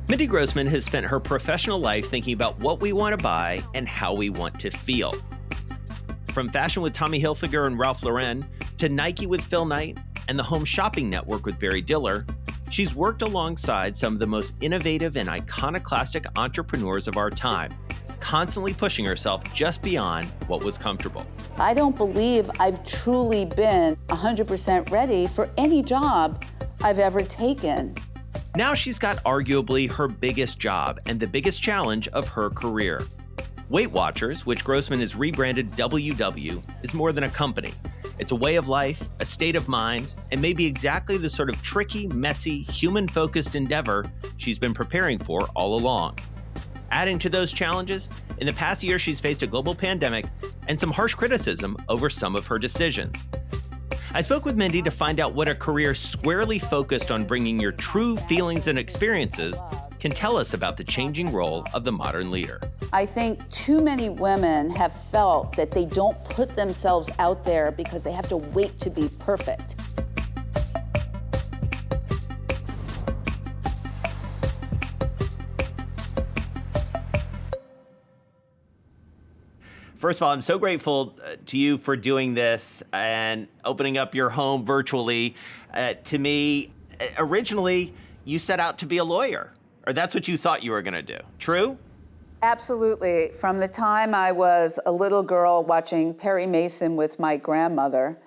Mindy Grossman has spent her professional life thinking about what we want to buy and how we want to feel. From fashion with Tommy Hilfiger and Ralph Lauren, to Nike with Phil Knight, and the Home Shopping Network with Barry Diller, she's worked alongside some of the most innovative and iconoclastic entrepreneurs of our time, constantly pushing herself just beyond what was comfortable. I don't believe I've truly been 100% ready for any job I've ever taken. Now she's got arguably her biggest job and the biggest challenge of her career. Weight Watchers, which Grossman has rebranded WW, is more than a company. It's a way of life, a state of mind, and maybe exactly the sort of tricky, messy, human-focused endeavor she's been preparing for all along. Adding to those challenges, in the past year she's faced a global pandemic and some harsh criticism over some of her decisions. I spoke with Mindy to find out what a career squarely focused on bringing your true feelings and experiences can tell us about the changing role of the modern leader. I think too many women have felt that they don't put themselves out there because they have to wait to be perfect. First of all, I'm so grateful to you for doing this and opening up your home virtually. To me, originally, you set out to be a lawyer, or that's what you thought you were going to do. True? Absolutely. From the time I was a little girl watching Perry Mason with my grandmother,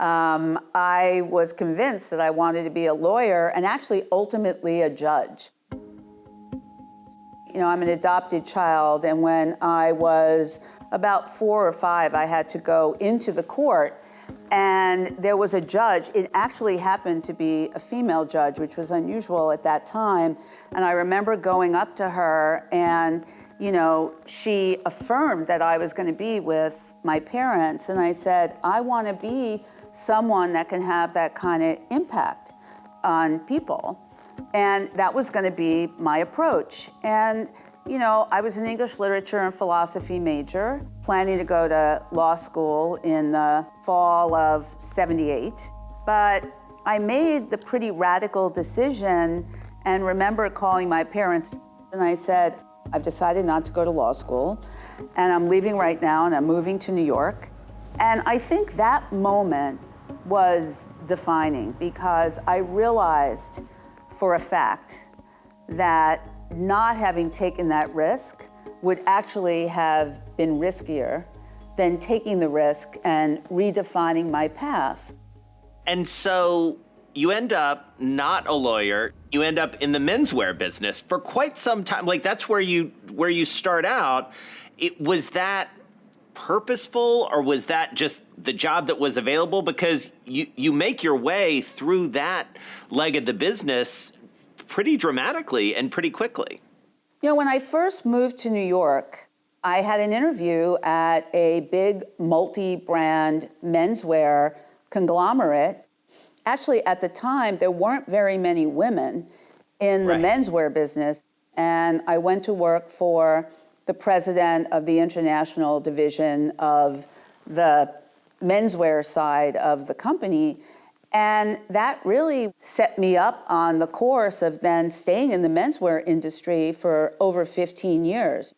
I was convinced that I wanted to be a lawyer and actually ultimately a judge. You know, I'm an adopted child, and when I was about 4 or 5, I had to go into the court, and there was a judge. It actually happened to be a female judge, which was unusual at that time. And I remember going up to her, and you know, she affirmed that I was going to be with my parents. And I said, I want to be someone that can have that kind of impact on people. And that was going to be my approach. And, you know, I was an English literature and philosophy major, planning to go to law school in the fall of '78. But I made the pretty radical decision and remember calling my parents, and I said, I've decided not to go to law school, and I'm leaving right now, and I'm moving to New York. And I think that moment was defining, because I realized for a fact that not having taken that risk would actually have been riskier than taking the risk and redefining my path. And so you end up not a lawyer, you end up in the menswear business for quite some time. Like, that's where you start out. Was that purposeful, or was that just the job that was available? Because you make your way through that leg of the business pretty dramatically and pretty quickly. You know, when I first moved to New York, I had an interview at a big multi-brand menswear conglomerate. Actually, at the time, there weren't very many women in the menswear business. And I went to work for the president of the international division of the menswear side of the company. And that really set me up on the course of then staying in the menswear industry for over 15 years.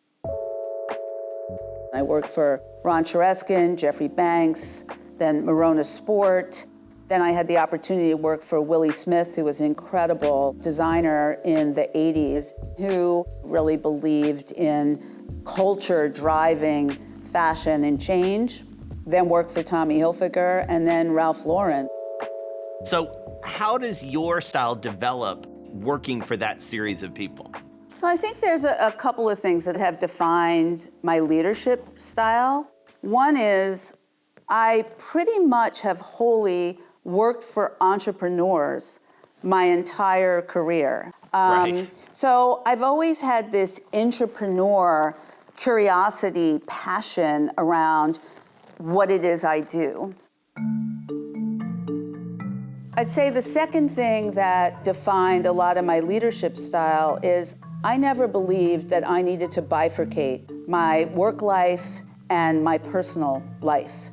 I worked for Ron Chereskin, Jeffrey Banks, then Marona Sport. Then I had the opportunity to work for Willie Smith, who was an incredible designer in the 80s, who really believed in culture driving fashion and change. Then worked for Tommy Hilfiger, and then Ralph Lauren. So how does your style develop working for that series of people? So I think there's a couple of things that have defined my leadership style. One is I pretty much have wholly worked for entrepreneurs my entire career. So I've always had this entrepreneur curiosity, passion around what it is I do. I'd say the second thing that defined a lot of my leadership style is I never believed that I needed to bifurcate my work life and my personal life.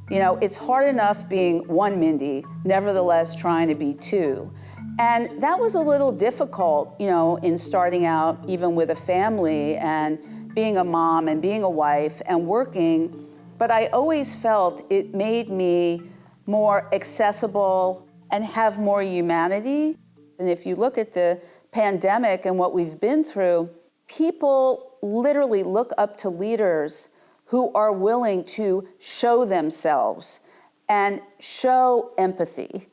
You know, it's hard enough being one Mindy, nevertheless trying to be two. And that was a little difficult, you know, in starting out even with a family and being a mom and being a wife and working. But I always felt it made me more accessible and have more humanity. And if you look at the pandemic and what we've been through, people literally look up to leaders who are willing to show themselves and show empathy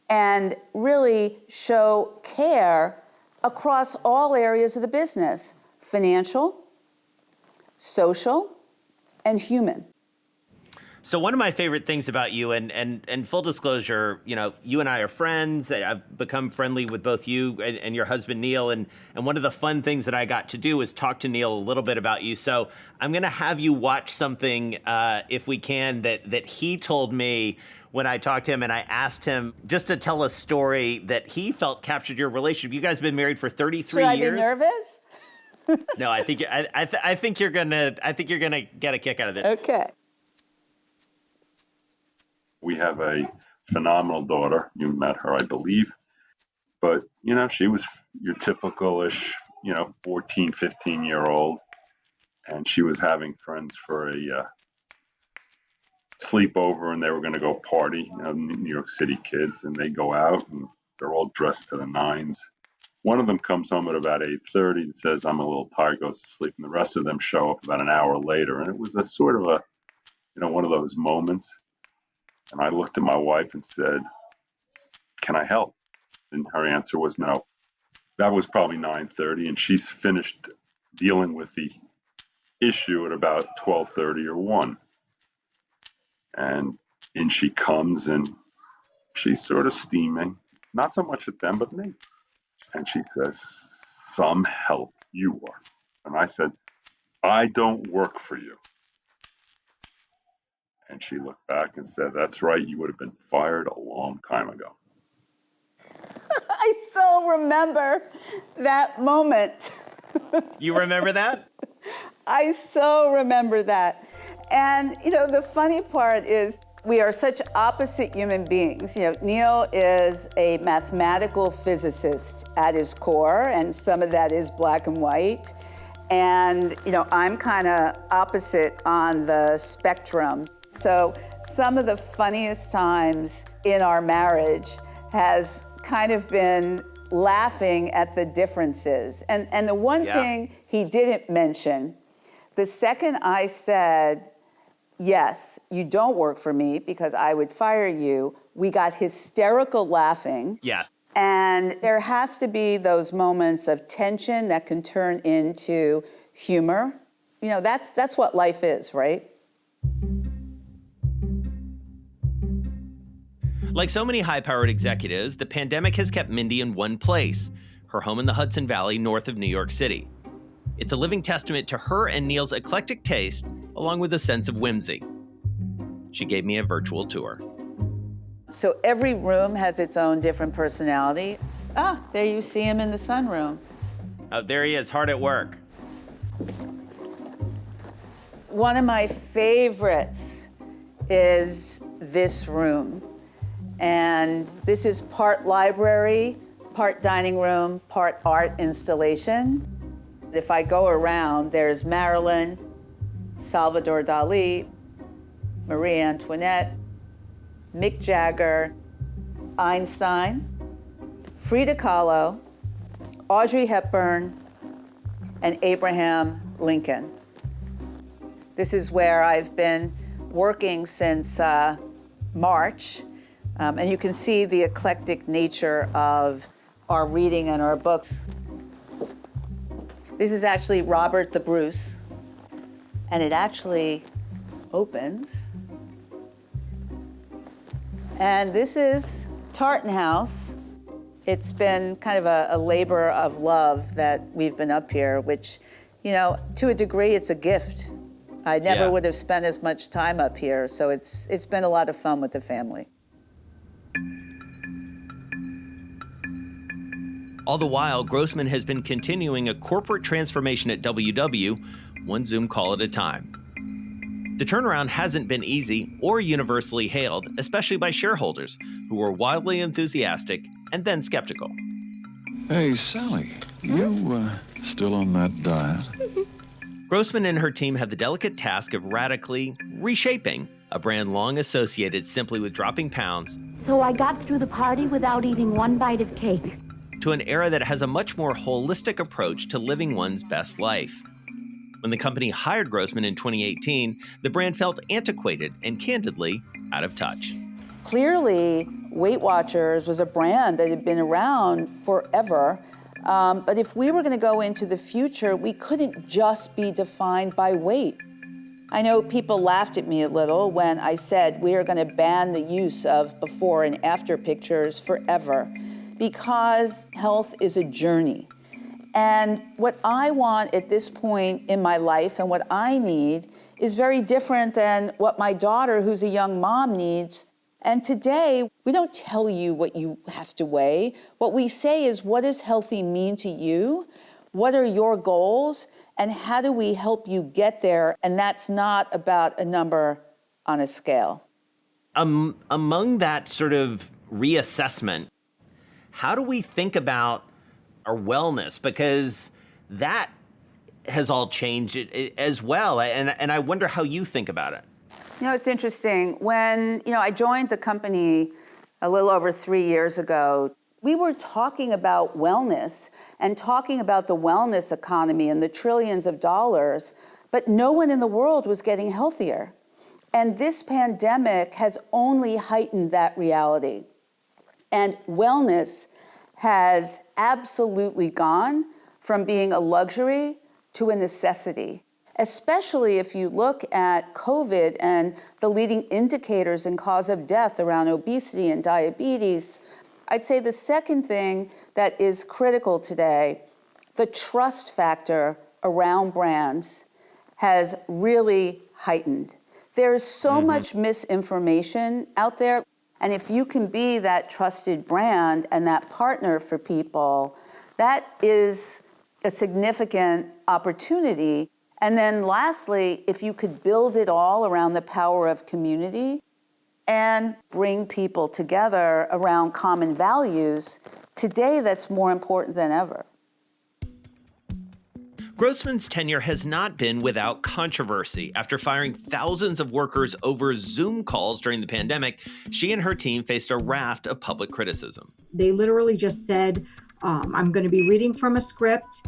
and really show care across all areas of the business: financial, social, and human. So one of my favorite things about you, and full disclosure, you know, you and I are friends. I've become friendly with both you and your husband, Neil. And one of the fun things that I got to do was talk to Neil a little bit about you. So I'm going to have you watch something, if we can, that he told me when I talked to him, and I asked him just to tell a story that he felt captured your relationship. You guys have been married for 33 years. Should I be nervous? No, I think you're gonna get a kick out of this. Okay. We have a phenomenal daughter. You met her, I believe. But, you know, she was your typical-ish, you know, 14, 15-year-old. And she was having friends for a sleepover, and they were going to go party, you know, New York City kids. And they go out, and they're all dressed to the nines. One of them comes home at about 8:30 and says, "I'm a little tired," goes to sleep. And the rest of them show up about an hour later. And it was a sort of a, you know, one of those moments. And I looked at my wife and said, "Can I help?" And her answer was no. That was probably 9:30, and she's finished dealing with the issue at about 12:30 or 1. And in she comes, and she's sort of steaming, not so much at them, but me. And she says, "Some help you are." And I said, "I don't work for you." And she looked back and said, "That's right, you would have been fired a long time ago." I so remember that moment. You remember that? I so remember that. And, you know, the funny part is we are such opposite human beings. You know, Neil is a mathematical physicist at his core, and some of that is black and white. And, you know, I'm kind of opposite on the spectrum. So some of the funniest times in our marriage has kind of been laughing at the differences. And the one thing he didn't mention, the second I said, "Yes, you don't work for me because I would fire you," we got hysterical laughing. Yeah. And there has to be those moments of tension that can turn into humor. You know, that's what life is, right? Like so many high-powered executives, the pandemic has kept Mindy in one place, her home in the Hudson Valley north of New York City. It's a living testament to her and Neil's eclectic taste, along with a sense of whimsy. She gave me a virtual tour. So every room has its own different personality. Ah, there you see him in the sunroom. Oh, there he is, hard at work. One of my favorites is this room. And this is part library, part dining room, part art installation. If I go around, there's Marilyn, Salvador Dali, Marie Antoinette, Mick Jagger, Einstein, Frida Kahlo, Audrey Hepburn, and Abraham Lincoln. This is where I've been working since March. And you can see the eclectic nature of our reading and our books. This is actually Robert the Bruce, and it actually opens. And this is Tartan House. It's been kind of a labor of love that we've been up here, which, you know, to a degree, it's a gift. I never would have spent as much time up here, so it's been a lot of fun with the family. All the while, Grossman has been continuing a corporate transformation at WW, one Zoom call at a time. The turnaround hasn't been easy or universally hailed, especially by shareholders, who were wildly enthusiastic and then skeptical. Hey, Sally, you still on that diet? Grossman and her team have the delicate task of radically reshaping a brand long associated simply with dropping pounds So I got through the party without eating one bite of cake. to an era that has a much more holistic approach to living one's best life. When the company hired Grossman in 2018, the brand felt antiquated and candidly out of touch. Clearly, Weight Watchers was a brand that had been around forever. But if we were going to go into the future, we couldn't just be defined by weight. I know people laughed at me a little when I said we are going to ban the use of before and after pictures forever, because health is a journey. And what I want at this point in my life and what I need is very different than what my daughter, who's a young mom, needs. And today, we don't tell you what you have to weigh. What we say is, what does healthy mean to you? What are your goals? And how do we help you get there? And that's not about a number on a scale. Among that sort of reassessment, how do we think about our wellness? Because that has all changed as well. And I wonder how you think about it. You know, it's interesting. When, I joined the company a little over 3 years ago, we were talking about wellness and talking about the wellness economy and the trillions of dollars, but no one in the world was getting healthier. And this pandemic has only heightened that reality. And wellness has absolutely gone from being a luxury to a necessity, especially if you look at COVID and the leading indicators and cause of death around obesity and diabetes. I'd say the second thing that is critical today, the trust factor around brands has really heightened. There's so much misinformation out there. And if you can be that trusted brand and that partner for people, that is a significant opportunity. And then lastly, if you could build it all around the power of community and bring people together around common values, today that's more important than ever. Grossman's tenure has not been without controversy. After firing thousands of workers over Zoom calls during the pandemic, she and her team faced a raft of public criticism. They literally just said, I'm going to be reading from a script.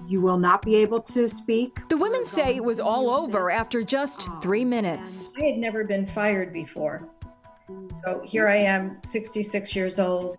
You will not be able to speak. The women say it was all over after just 3 minutes. I had never been fired before. So here I am, 66 years old.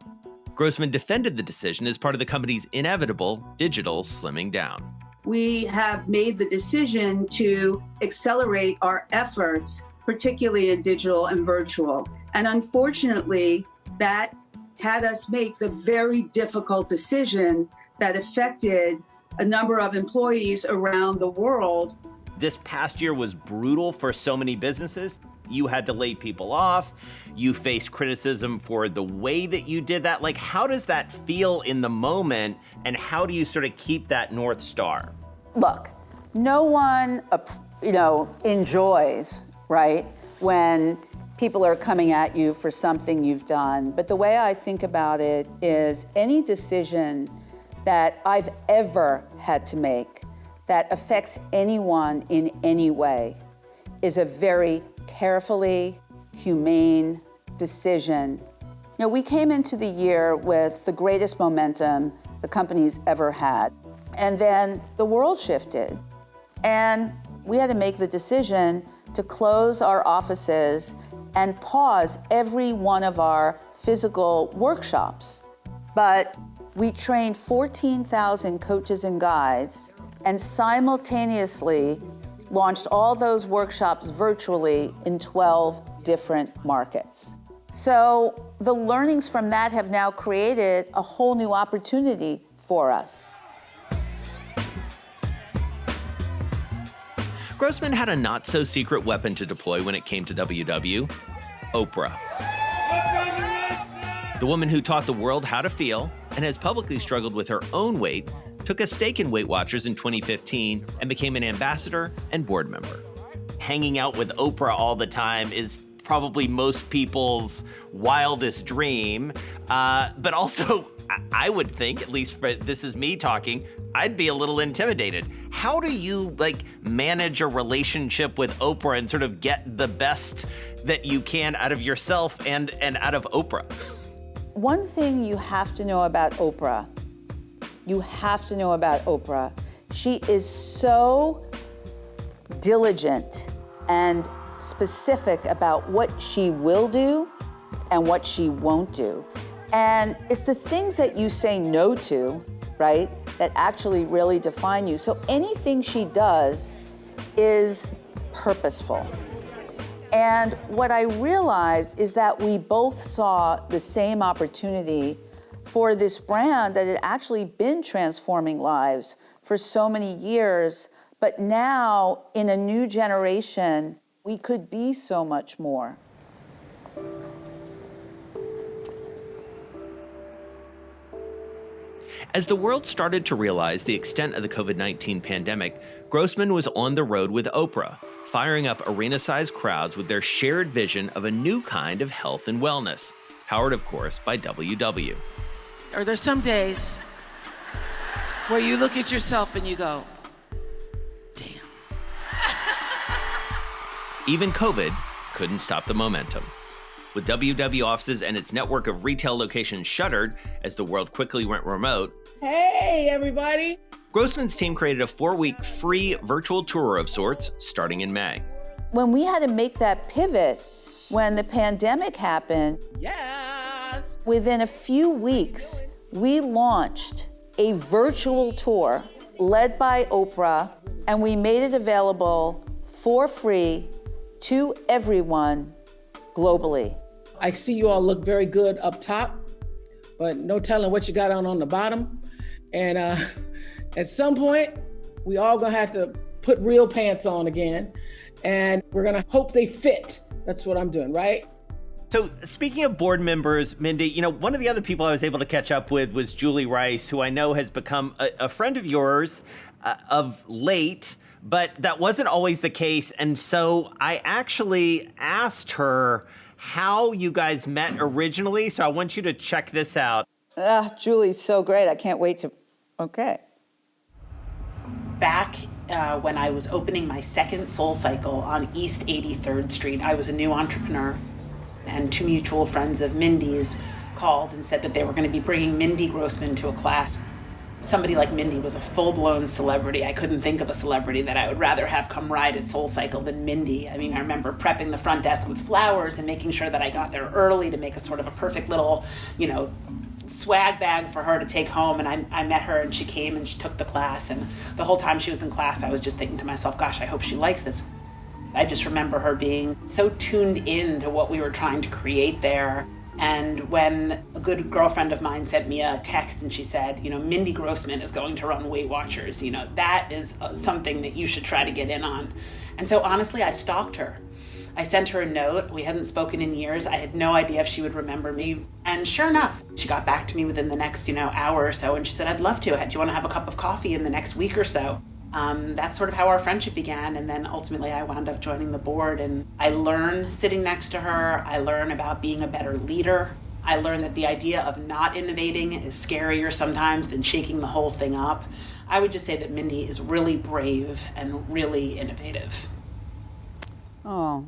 Grossman defended the decision as part of the company's inevitable digital slimming down. We have made the decision to accelerate our efforts, particularly in digital and virtual. And unfortunately, that had us make the very difficult decision that affected a number of employees around the world. This past year was brutal for so many businesses. You had to lay people off. You faced criticism for the way that you did that. Like, how does that feel in the moment? And how do you sort of keep that North Star? Look, no one, enjoys, right, when people are coming at you for something you've done. But the way I think about it is any decision that I've ever had to make that affects anyone in any way is a very carefully humane decision. We came into the year with the greatest momentum the company's ever had. And then the world shifted. And we had to make the decision to close our offices and pause every one of our physical workshops. But we trained 14,000 coaches and guides and simultaneously launched all those workshops virtually in 12 different markets. So the learnings from that have now created a whole new opportunity for us. Grossman had a not-so-secret weapon to deploy when it came to WW, Oprah. The woman who taught the world how to feel and has publicly struggled with her own weight took a stake in Weight Watchers in 2015 and became an ambassador and board member. hanging out with Oprah all the time is probably most people's wildest dream. But also, I would think, at least this is me talking, I'd be a little intimidated. How do you manage a relationship with Oprah and sort of get the best that you can out of yourself and out of Oprah? One thing you have to know about Oprah, she is so diligent and specific about what she will do and what she won't do. And it's the things that you say no to, right, that actually really define you. So anything she does is purposeful. And what I realized is that we both saw the same opportunity for this brand that had actually been transforming lives for so many years, but now in a new generation, we could be so much more. As the world started to realize the extent of the COVID-19 pandemic, Grossman was on the road with Oprah, firing up arena-sized crowds with their shared vision of a new kind of health and wellness, powered, of course, by WW. Are there some days where you look at yourself and you go, damn. Even COVID couldn't stop the momentum. With WW offices and its network of retail locations shuttered as the world quickly went remote, Hey, everybody. Grossman's team created a 4-week free virtual tour of sorts starting in May. When we had to make that pivot, when the pandemic happened, Yes. within a few weeks, we launched a virtual tour led by Oprah, and we made it available for free to everyone globally. I see you all look very good up top, but no telling what you got on the bottom. And at some point, we all gonna have to put real pants on again, and we're gonna hope they fit. That's what I'm doing, right? So speaking of board members, Mindy, one of the other people I was able to catch up with was Julie Rice, who I know has become a friend of yours of late, but that wasn't always the case. And so I actually asked her how you guys met originally. So I want you to check this out. Julie's so great. I can't wait to, okay. Back when I was opening my second Soul Cycle on East 83rd Street, I was a new entrepreneur, and two mutual friends of Mindy's called and said that they were going to be bringing Mindy Grossman to a class. Somebody like Mindy was a full-blown celebrity. I couldn't think of a celebrity that I would rather have come ride at Soul Cycle than Mindy. I mean, I remember prepping the front desk with flowers and making sure that I got there early to make a sort of a perfect little, swag bag for her to take home. And I met her and she came and she took the class. And the whole time she was in class, I was just thinking to myself, gosh, I hope she likes this. I just remember her being so tuned in to what we were trying to create there. And when a good girlfriend of mine sent me a text and she said, Mindy Grossman is going to run Weight Watchers, that is something that you should try to get in on. And so honestly, I stalked her. I sent her a note. We hadn't spoken in years. I had no idea if she would remember me. And sure enough, she got back to me within the next, hour or so. And she said, I'd love to. Do you want to have a cup of coffee in the next week or so? That's sort of how our friendship began. And then ultimately I wound up joining the board, and I learned sitting next to her. I learned about being a better leader. I learned that the idea of not innovating is scarier sometimes than shaking the whole thing up. I would just say that Mindy is really brave and really innovative. Oh.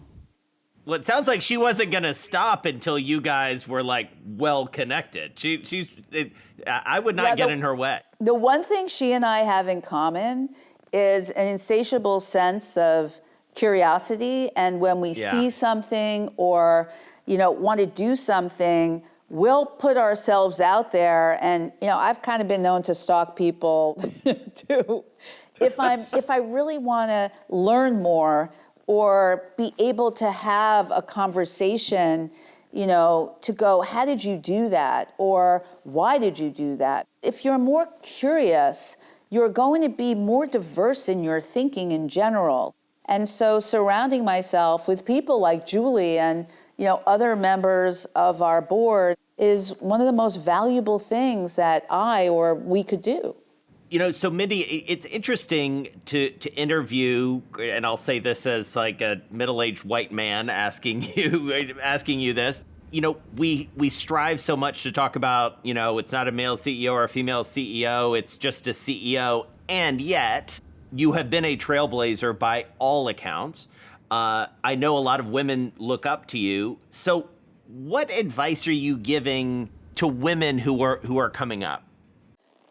Well, it sounds like she wasn't going to stop until you guys were well connected. I would not get in her way. The one thing she and I have in common is an insatiable sense of curiosity. And when we see something or, want to do something, we'll put ourselves out there. And, I've kind of been known to stalk people too. If I really want to learn more or be able to have a conversation, to go, how did you do that? Or why did you do that? If you're more curious, you're going to be more diverse in your thinking in general. And so surrounding myself with people like Julie and, other members of our board is one of the most valuable things that we could do. So Mindy, it's interesting to interview, and I'll say this as like a middle-aged white man asking you this. We strive so much to talk about, it's not a male CEO or a female CEO, it's just a CEO, and yet you have been a trailblazer by all accounts. I know a lot of women look up to you. So what advice are you giving to women who are coming up?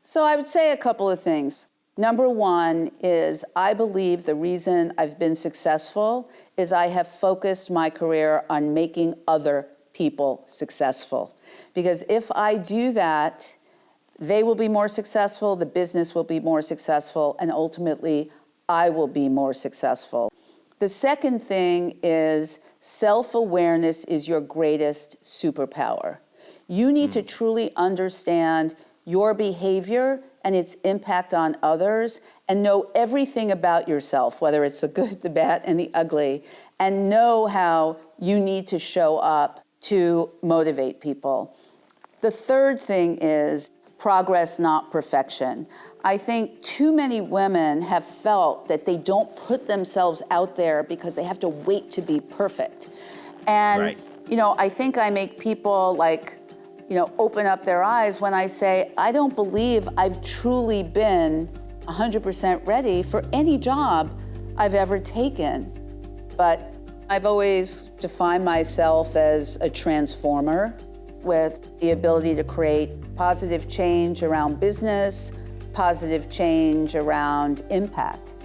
So I would say a couple of things. Number one is I believe the reason I've been successful is I have focused my career on making other people successful. Because if I do that, they will be more successful, the business will be more successful, and ultimately I will be more successful. The second thing is self-awareness is your greatest superpower. You need to truly understand your behavior and its impact on others, and know everything about yourself, whether it's the good, the bad, and the ugly, and know how you need to show up to motivate people. The third thing is progress, not perfection. I think too many women have felt that they don't put themselves out there because they have to wait to be perfect. And, right. I think I make people open up their eyes when I say, I don't believe I've truly been 100% ready for any job I've ever taken. But I've always defined myself as a transformer with the ability to create positive change around business, positive change around impact.